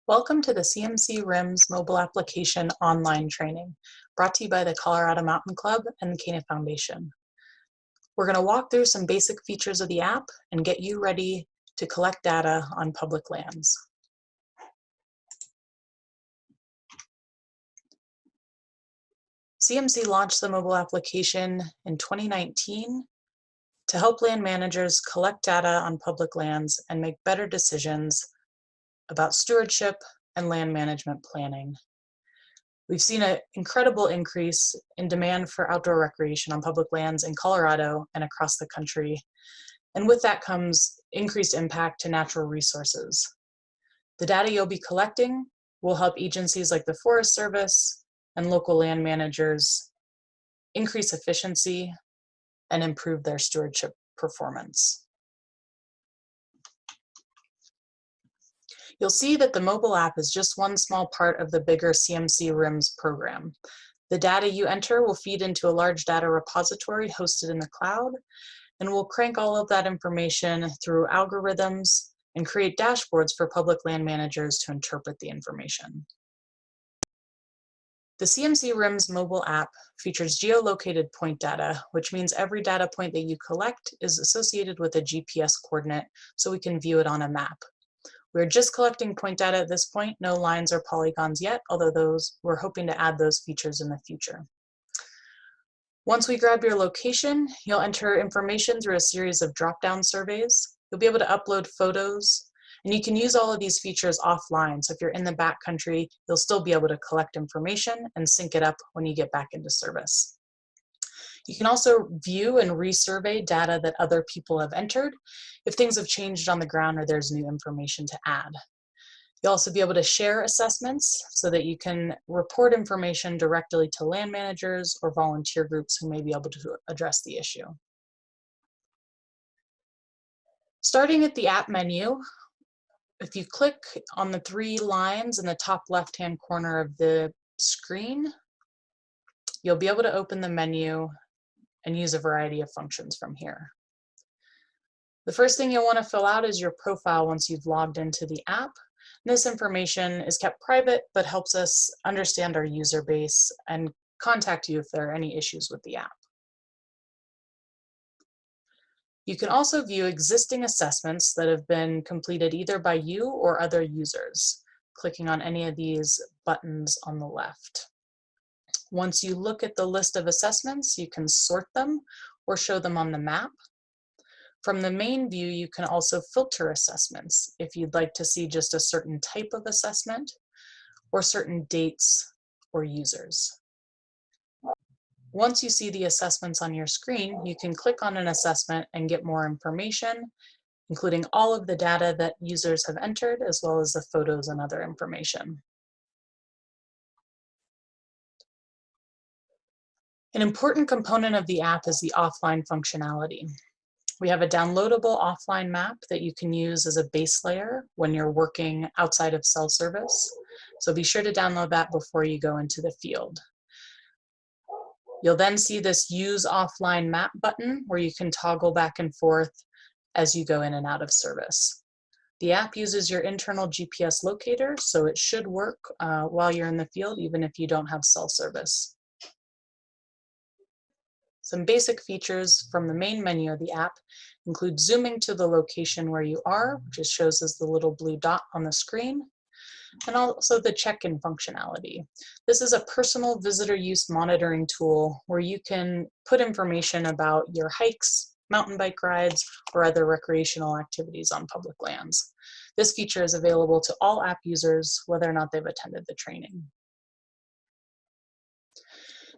Welcome to the CMC RIMS Mobile Application online training, brought to you by the Colorado Mountain Club and the Cana Foundation. We're going to walk through some basic features of the app and get you ready to collect data on public lands. CMC launched the mobile application in 2019 to help land managers collect data on public lands and make better decisions about stewardship and land management planning. We've seen an incredible increase in demand for outdoor recreation on public lands in Colorado and across the country. And with that comes increased impact to natural resources. The data you'll be collecting will help agencies like the Forest Service and local land managers increase efficiency and improve their stewardship performance. You'll see that the mobile app is just one small part of the bigger CMC RIMS program. The data you enter will feed into a large data repository hosted in the cloud, and we'll crank all of that information through algorithms and create dashboards for public land managers to interpret the information. The CMC RIMS mobile app features geolocated point data, which means every data point that you collect is associated with a GPS coordinate so we can view it on a map. We're just collecting point data at this point, no lines or polygons yet, although we're hoping to add those features in the future. Once we grab your location, you'll enter information through a series of drop-down surveys. You'll be able to upload photos, and you can use all of these features offline. So if you're in the backcountry, you'll still be able to collect information and sync it up when you get back into service. You can also view and resurvey data that other people have entered if things have changed on the ground or there's new information to add. You'll also be able to share assessments so that you can report information directly to land managers or volunteer groups who may be able to address the issue. Starting at the app menu, if you click on the three lines in the top left-hand corner of the screen, you'll be able to open the menu and use a variety of functions from here. The first thing you'll want to fill out is your profile once you've logged into the app. And this information is kept private, but helps us understand our user base and contact you if there are any issues with the app. You can also view existing assessments that have been completed either by you or other users, clicking on any of these buttons on the left. Once you look at the list of assessments, you can sort them or show them on the map. From the main view, you can also filter assessments if you'd like to see just a certain type of assessment or certain dates or users. Once you see the assessments on your screen, you can click on an assessment and get more information, including all of the data that users have entered, as well as the photos and other information. An important component of the app is the offline functionality. We have a downloadable offline map that you can use as a base layer when you're working outside of cell service. So be sure to download that before you go into the field. You'll then see this Use Offline Map button where you can toggle back and forth as you go in and out of service. The app uses your internal GPS locator, so it should work while you're in the field, even if you don't have cell service. Some basic features from the main menu of the app include zooming to the location where you are, which shows as the little blue dot on the screen, and also the check-in functionality. This is a personal visitor use monitoring tool where you can put information about your hikes, mountain bike rides, or other recreational activities on public lands. This feature is available to all app users, whether or not they've attended the training.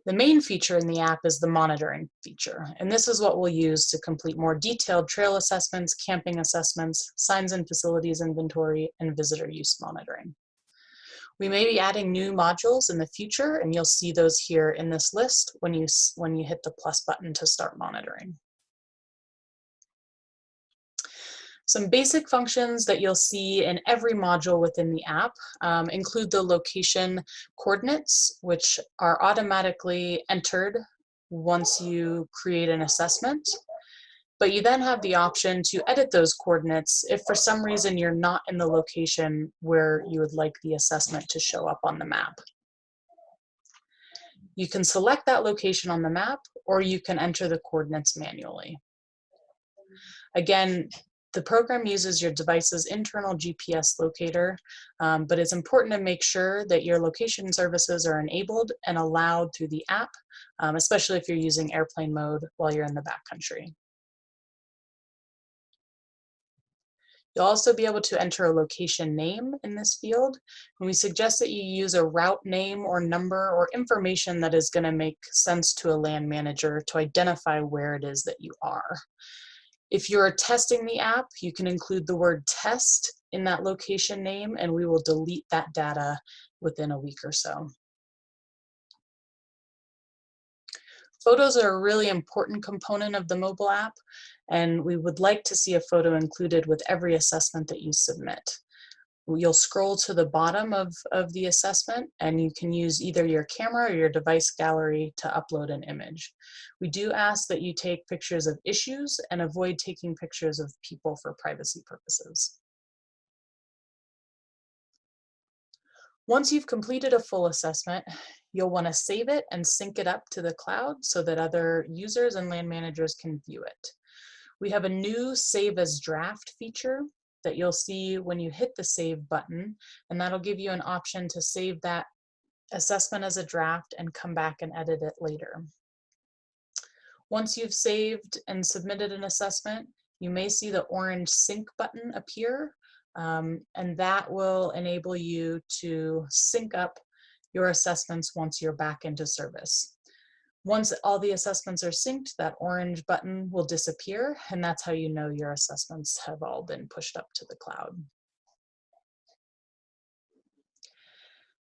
The main feature in the app is the monitoring feature, and this is what we'll use to complete more detailed trail assessments, camping assessments, signs and facilities inventory, and visitor use monitoring. We may be adding new modules in the future, and you'll see those here in this list when you hit the plus button to start monitoring. Some basic functions that you'll see in every module within the app include the location coordinates, which are automatically entered once you create an assessment. But you then have the option to edit those coordinates if for some reason you're not in the location where you would like the assessment to show up on the map. You can select that location on the map, or you can enter the coordinates manually. Again, the program uses your device's internal GPS locator, but it's important to make sure that your location services are enabled and allowed through the app, especially if you're using airplane mode while you're in the backcountry. You'll also be able to enter a location name in this field, and we suggest that you use a route name or number or information that is going to make sense to a land manager to identify where it is that you are. If you're testing the app, you can include the word test in that location name, and we will delete that data within a week or so. Photos are a really important component of the mobile app, and we would like to see a photo included with every assessment that you submit. You'll scroll to the bottom of the assessment, and you can use either your camera or your device gallery to upload an image. We do ask that you take pictures of issues and avoid taking pictures of people for privacy purposes. Once you've completed a full assessment, you'll want to save it and sync it up to the cloud so that other users and land managers can view it. We have a new Save as Draft feature that you'll see when you hit the Save button, and that'll give you an option to save that assessment as a draft and come back and edit it later. Once you've saved and submitted an assessment, you may see the orange Sync button appear, and that will enable you to sync up your assessments once you're back into service. Once all the assessments are synced, that orange button will disappear, and that's how you know your assessments have all been pushed up to the cloud.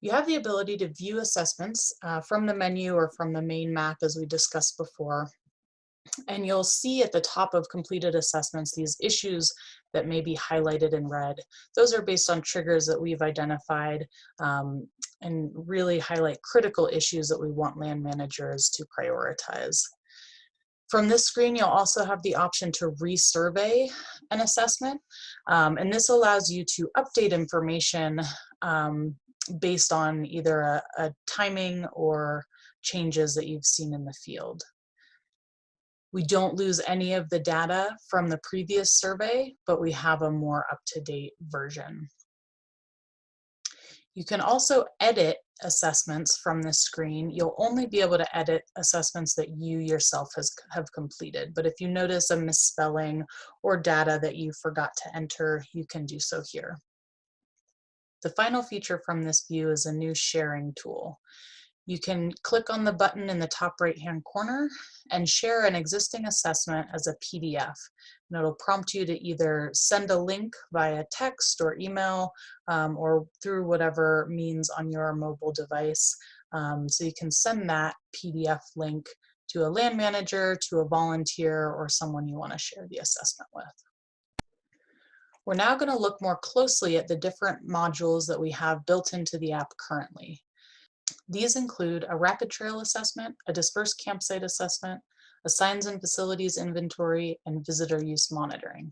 You have the ability to view assessments from the menu or from the main map as we discussed before. And you'll see at the top of completed assessments these issues that may be highlighted in red. Those are based on triggers that we've identified and really highlight critical issues that we want land managers to prioritize. From this screen, you'll also have the option to resurvey an assessment, and this allows you to update information based on either a timing or changes that you've seen in the field. We don't lose any of the data from the previous survey, but we have a more up-to-date version. You can also edit assessments from this screen. You'll only be able to edit assessments that you yourself have completed, but if you notice a misspelling or data that you forgot to enter, you can do so here. The final feature from this view is a new sharing tool. You can click on the button in the top right-hand corner and share an existing assessment as a PDF. And it'll prompt you to either send a link via text or email or through whatever means on your mobile device. So you can send that PDF link to a land manager, to a volunteer, or someone you want to share the assessment with. We're now going to look more closely at the different modules that we have built into the app currently. These include a rapid trail assessment, a dispersed campsite assessment, a signs and facilities inventory, and visitor use monitoring.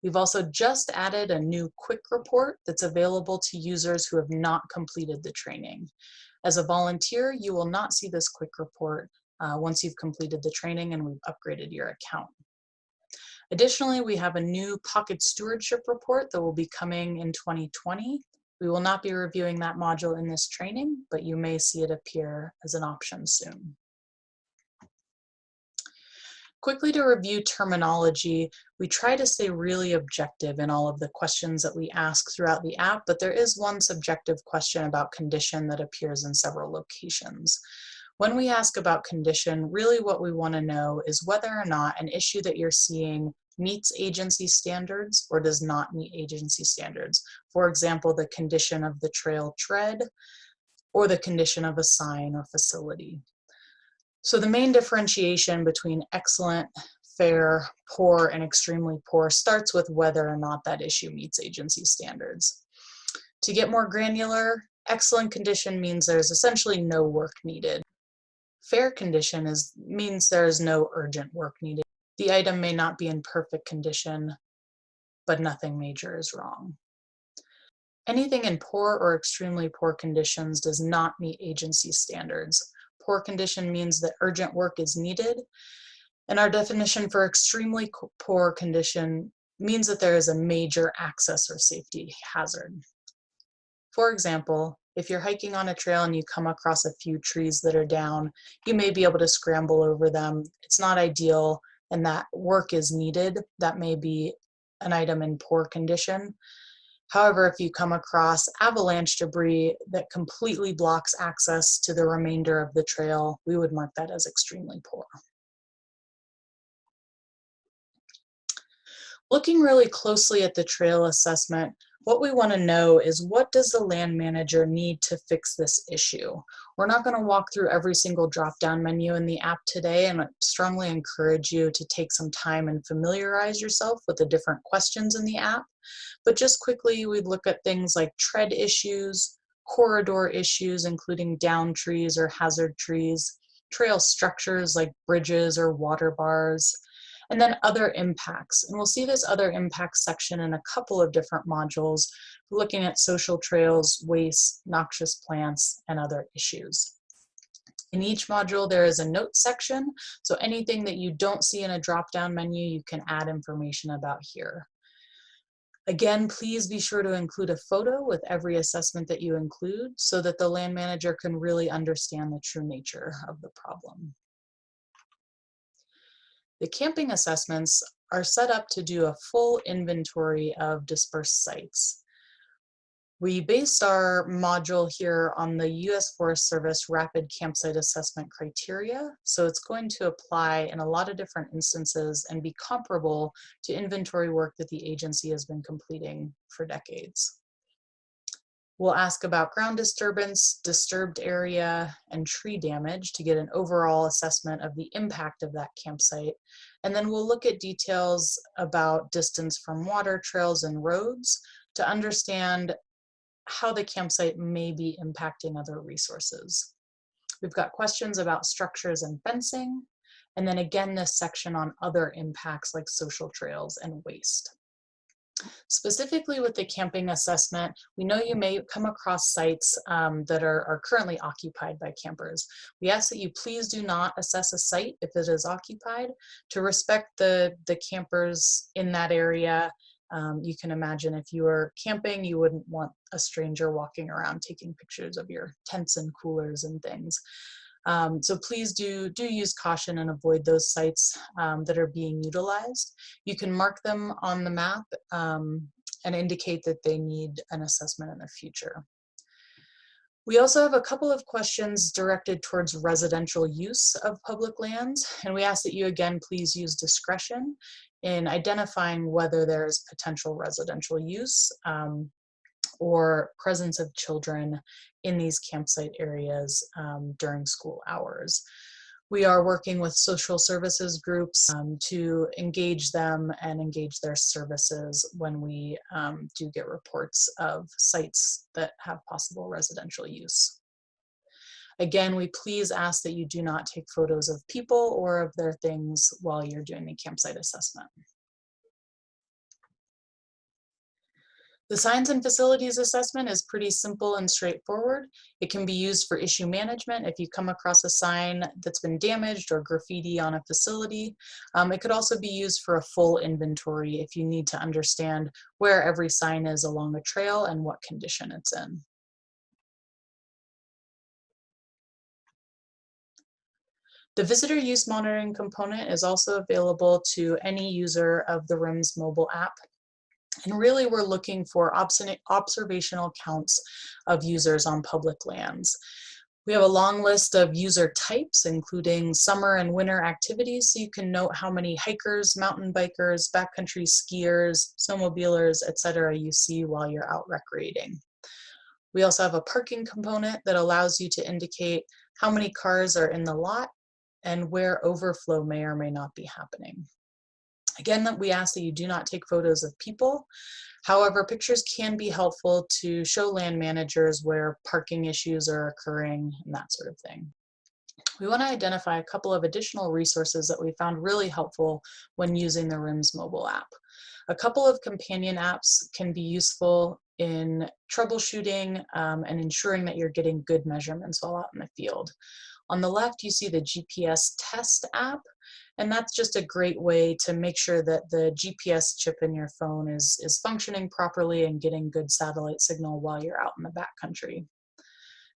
We've also just added a new quick report that's available to users who have not completed the training. As a volunteer, you will not see this quick report once you've completed the training and we've upgraded your account. Additionally, we have a new pocket stewardship report that will be coming in 2020. We will not be reviewing that module in this training, but you may see it appear as an option soon. Quickly to review terminology, we try to stay really objective in all of the questions that we ask throughout the app, but there is one subjective question about condition that appears in several locations. When we ask about condition, really what we want to know is whether or not an issue that you're seeing meets agency standards or does not meet agency standards. For example, the condition of the trail tread or the condition of a sign or facility. So the main differentiation between excellent, fair, poor, and extremely poor starts with whether or not that issue meets agency standards. To get more granular, excellent condition means there's essentially no work needed. Fair condition means there is no urgent work needed. The item may not be in perfect condition, but nothing major is wrong. Anything in poor or extremely poor conditions does not meet agency standards. Poor condition means that urgent work is needed, and our definition for extremely poor condition means that there is a major access or safety hazard. For example, if you're hiking on a trail and you come across a few trees that are down, you may be able to scramble over them. It's not ideal, and that work is needed. That may be an item in poor condition. However, if you come across avalanche debris that completely blocks access to the remainder of the trail, we would mark that as extremely poor. Looking really closely at the trail assessment, what we want to know is, what does the land manager need to fix this issue? We're not going to walk through every single drop-down menu in the app today, and I strongly encourage you to take some time and familiarize yourself with the different questions in the app. But just quickly, we'd look at things like tread issues, corridor issues, including down trees or hazard trees, trail structures like bridges or water bars, and then other impacts. And we'll see this other impacts section in a couple of different modules, looking at social trails, waste, noxious plants, and other issues. In each module, there is a notes section, so anything that you don't see in a drop-down menu, you can add information about here. Again, please be sure to include a photo with every assessment that you include so that the land manager can really understand the true nature of the problem. The camping assessments are set up to do a full inventory of dispersed sites. We based our module here on the U.S. Forest Service Rapid Campsite Assessment criteria, so it's going to apply in a lot of different instances and be comparable to inventory work that the agency has been completing for decades. We'll ask about ground disturbance, disturbed area, and tree damage to get an overall assessment of the impact of that campsite. And then we'll look at details about distance from water, trails, and roads to understand how the campsite may be impacting other resources. We've got questions about structures and fencing, and then again this section on other impacts like social trails and waste. Specifically with the camping assessment, we know you may come across sites that are currently occupied by campers. We ask that you please do not assess a site if it is occupied to respect the campers in that area. You can imagine if you were camping, you wouldn't want a stranger walking around taking pictures of your tents and coolers and things. So please do use caution and avoid those sites that are being utilized. You can mark them on the map and indicate that they need an assessment in the future. We also have a couple of questions directed towards residential use of public lands, and we ask that you again please use discretion in identifying whether there is potential residential use or presence of children in these campsite areas during school hours. We are working with social services groups to engage them and engage their services when we do get reports of sites that have possible residential use. Again, we please ask that you do not take photos of people or of their things while you're doing the campsite assessment. The signs and facilities assessment is pretty simple and straightforward. It can be used for issue management if you come across a sign that's been damaged or graffiti on a facility. It could also be used for a full inventory if you need to understand where every sign is along a trail and what condition it's in. The visitor use monitoring component is also available to any user of the RIMS mobile app. And really, we're looking for observational counts of users on public lands. We have a long list of user types, including summer and winter activities, so you can note how many hikers, mountain bikers, backcountry skiers, snowmobilers, etc. you see while you're out recreating. We also have a parking component that allows you to indicate how many cars are in the lot and where overflow may or may not be happening. Again, we ask that you do not take photos of people. However, pictures can be helpful to show land managers where parking issues are occurring and that sort of thing. we want to identify a couple of additional resources that we found really helpful when using the RIMS mobile app. A couple of companion apps can be useful in troubleshooting and ensuring that you're getting good measurements while out in the field. On the left, you see the GPS test app, and that's just a great way to make sure that the GPS chip in your phone is functioning properly and getting good satellite signal while you're out in the backcountry.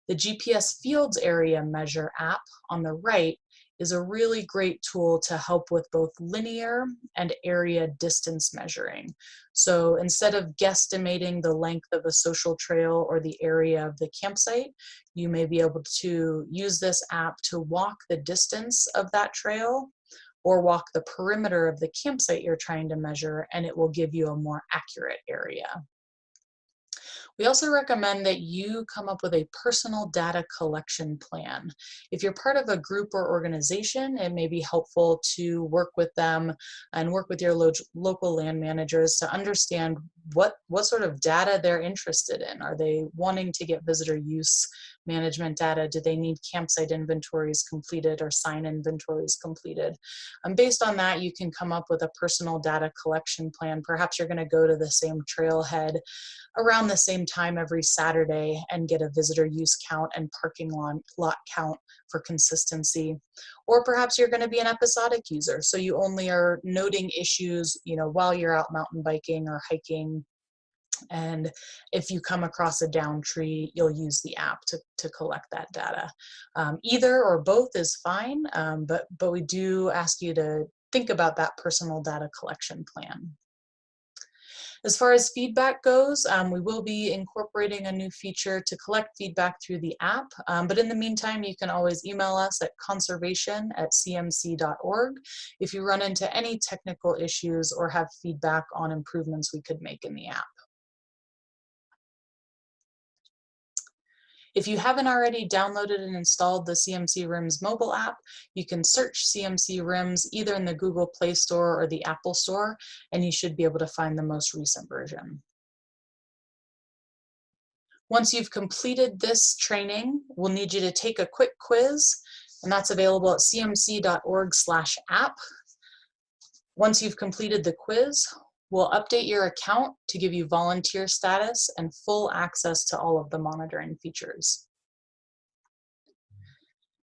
The GPS Fields Area Measure app on the right is a really great tool to help with both linear and area distance measuring. So instead of guesstimating the length of a social trail or the area of the campsite, you may be able to use this app to walk the distance of that trail or walk the perimeter of the campsite you're trying to measure, and it will give you a more accurate area. We also recommend that you come up with a personal data collection plan. If you're part of a group or organization, it may be helpful to work with them and work with your local land managers to understand what sort of data they're interested in. Are they wanting to get visitor use management data? Do they need campsite inventories completed or sign inventories completed? And based on that, you can come up with a personal data collection plan. Perhaps you're going to go to the same trailhead around the same time every Saturday and get a visitor use count and parking lot count for consistency. Or perhaps you're going to be an episodic user, so you only are noting issues, while you're out mountain biking or hiking. And if you come across a down tree, you'll use the app to collect that data. Either or both is fine, but we do ask you to think about that personal data collection plan. As far as feedback goes, we will be incorporating a new feature to collect feedback through the app, but in the meantime, you can always email us at conservation@cmc.org if you run into any technical issues or have feedback on improvements we could make in the app. If you haven't already downloaded and installed the CMC RIMS mobile app, you can search CMC RIMS either in the Google Play Store or the Apple Store, and you should be able to find the most recent version. Once you've completed this training, we'll need you to take a quick quiz, and that's available at cmc.org/app. Once you've completed the quiz, we'll update your account to give you volunteer status and full access to all of the monitoring features.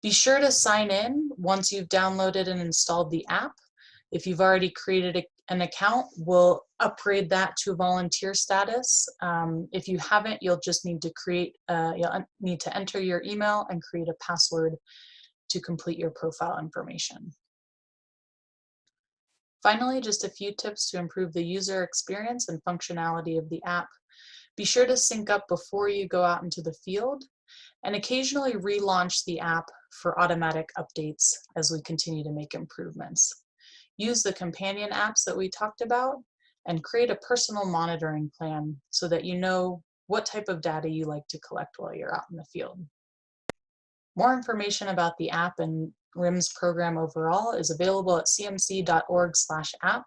Be sure to sign in once you've downloaded and installed the app. If you've already created an account, we'll upgrade that to volunteer status. If you haven't, you'll just need to enter your email and create a password to complete your profile information. Finally, just a few tips to improve the user experience and functionality of the app. Be sure to sync up before you go out into the field, and occasionally relaunch the app for automatic updates as we continue to make improvements. Use the companion apps that we talked about and create a personal monitoring plan so that you know what type of data you like to collect while you're out in the field. More information about the app and RIMS program overall is available at cmc.org/app.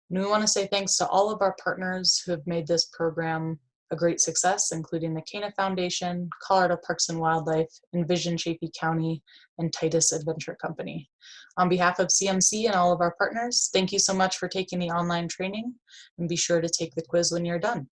And we want to say thanks to all of our partners who have made this program a great success, including the Cana Foundation, Colorado Parks and Wildlife, Envision Chaffee County, and Titus Adventure Company. On behalf of CMC and all of our partners, thank you so much for taking the online training, and be sure to take the quiz when you're done.